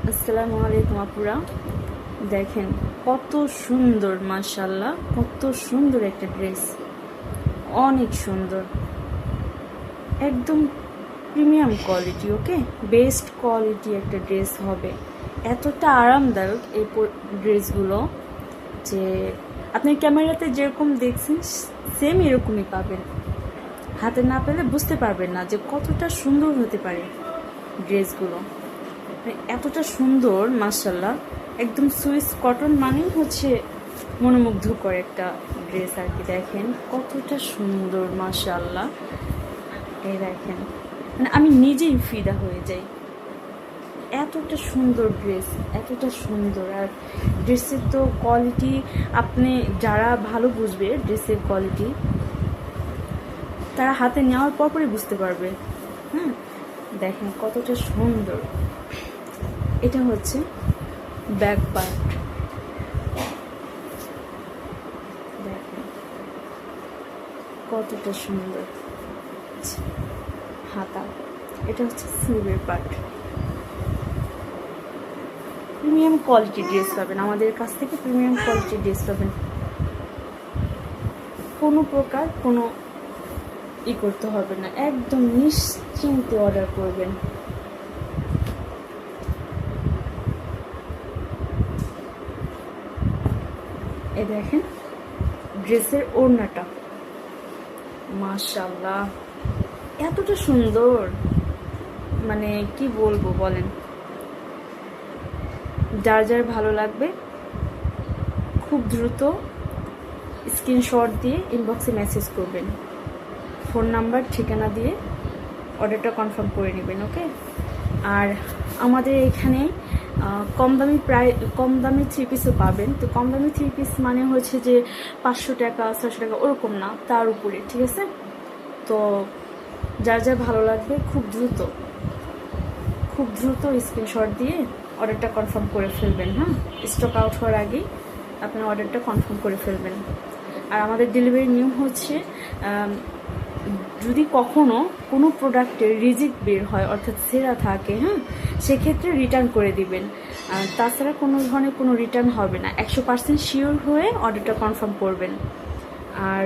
আসসালামু আলাইকুম আপুরা, দেখেন কত সুন্দর, মাশাআল্লাহ কত সুন্দর একটা ড্রেস, অনেক সুন্দর, একদম প্রিমিয়াম কোয়ালিটি। ওকে, বেস্ট কোয়ালিটি একটা ড্রেস হবে। এতটা আরামদায়ক এই ড্রেসগুলো যে আপনি ক্যামেরাতে যেরকম দেখছেন সেম এরকমই পাবেন। হাতে না পেলে বুঝতে পারবেন না যে কতটা সুন্দর হতে পারে ড্রেসগুলো। এতটা সুন্দর, মাশাআল্লাহ, একদম সুইস কটন মানেই হচ্ছে মনোমুগ্ধকর একটা ড্রেস আর কি। দেখেন কতটা সুন্দর, মাশাআল্লাহ। এই দেখেন, মানে আমি নিজেই ফিদা হয়ে যাই, এতটা সুন্দর ড্রেস, এতটা সুন্দর। আর ড্রেসের তো কোয়ালিটি আপনি যারা ভালো বুঝবে ড্রেসের কোয়ালিটি, তারা হাতে নেওয়ার পরপরই বুঝতে পারবে। হ্যাঁ, দেখেন কতটা সুন্দর। এটা হচ্ছে ব্যাক পার্ট, দেখেন কতটা সুন্দর। হাতা, এটা হচ্ছে স্লিভের পার্ট। প্রিমিয়াম কোয়ালিটি ড্রেস পাবেন আমাদের কাছ থেকে, প্রিমিয়াম কোয়ালিটি ড্রেস পাবেন। কোনো প্রকার কোনো করতে হবে না, একদম নিশ্চিন্তে অর্ডার করবেন। এ দেখেন ড্রেসের ওড়নাটা, মাশাআল্লাহ এতটা সুন্দর, মানে কি বলবো বলেন। যার যার ভালো লাগবে খুব দ্রুত স্ক্রিনশট দিয়ে ইনবক্সে মেসেজ করবেন, ফোন নাম্বার ঠিকানা দিয়ে অর্ডারটা কনফার্ম করে নেবেন। ওকে, আর আমাদের এখানে কম দামি থ্রি পিসও পাবেন। তো কম দামি থ্রি পিস মানে হচ্ছে যে 500 টাকা 600 টাকা ওরকম না, তার উপরে, ঠিক আছে। তো যার যার ভালো লাগবে খুব দ্রুত স্ক্রিনশট দিয়ে অর্ডারটা কনফার্ম করে ফেলবেন। হ্যাঁ, স্টক আউট হওয়ার আগেই আপনার অর্ডারটা কনফার্ম করে ফেলবেন। আর আমাদের ডেলিভারি নিয়ম হচ্ছে, যদি কখনো কোনো প্রোডাক্টের রিজেক্ট বের হয়, অর্থাৎ ছেঁড়া থাকে, হ্যাঁ, সেক্ষেত্রে রিটার্ন করে দিবেন। তাছাড়া কোনো ধরনের কোনো রিটার্ন হবে না। 100% শিওর হয়ে অর্ডারটা কনফার্ম করবেন। আর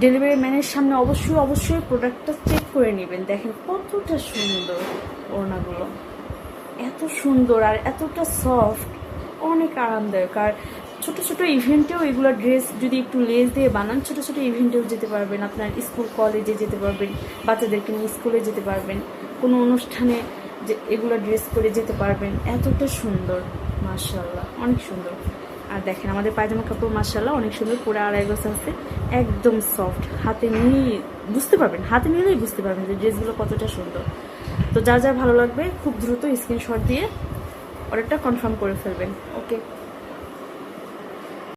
ডেলিভারি ম্যানের সামনে অবশ্যই প্রোডাক্টটা চেক করে নেবেন। দেখেন কতটা সুন্দর ওড়নাগুলো, এত সুন্দর আর এতটা সফট, অনেক আরামদায়ক। আর ছোট ছোট ইভেন্টেও এগুলো ড্রেস যদি একটু লেস দিয়ে বানান, ছোট ছোট ইভেন্টেও যেতে পারবেন, আপনার স্কুল কলেজে যেতে পারবেন, বাচ্চাদেরকে নিয়ে স্কুলে যেতে পারবেন, কোনো অনুষ্ঠানে যে এগুলো ড্রেস করে যেতে পারবেন। এতটা সুন্দর, মাশাআল্লাহ অনেক সুন্দর। আর দেখেন আমাদের পায়জামা কাপড় মাশাআল্লাহ অনেক সুন্দর, পুরো 2.5 গজ আছে, একদম সফট। হাতে নিয়ে বুঝতে পারবেন, হাতে নিলেই বুঝতে পারবেন যে ড্রেসগুলো কতটা সুন্দর। তো যার যার ভালো লাগবে খুব দ্রুত স্ক্রিনশট দিয়ে অর্ডারটা কনফার্ম করে ফেলবেন। ওকে।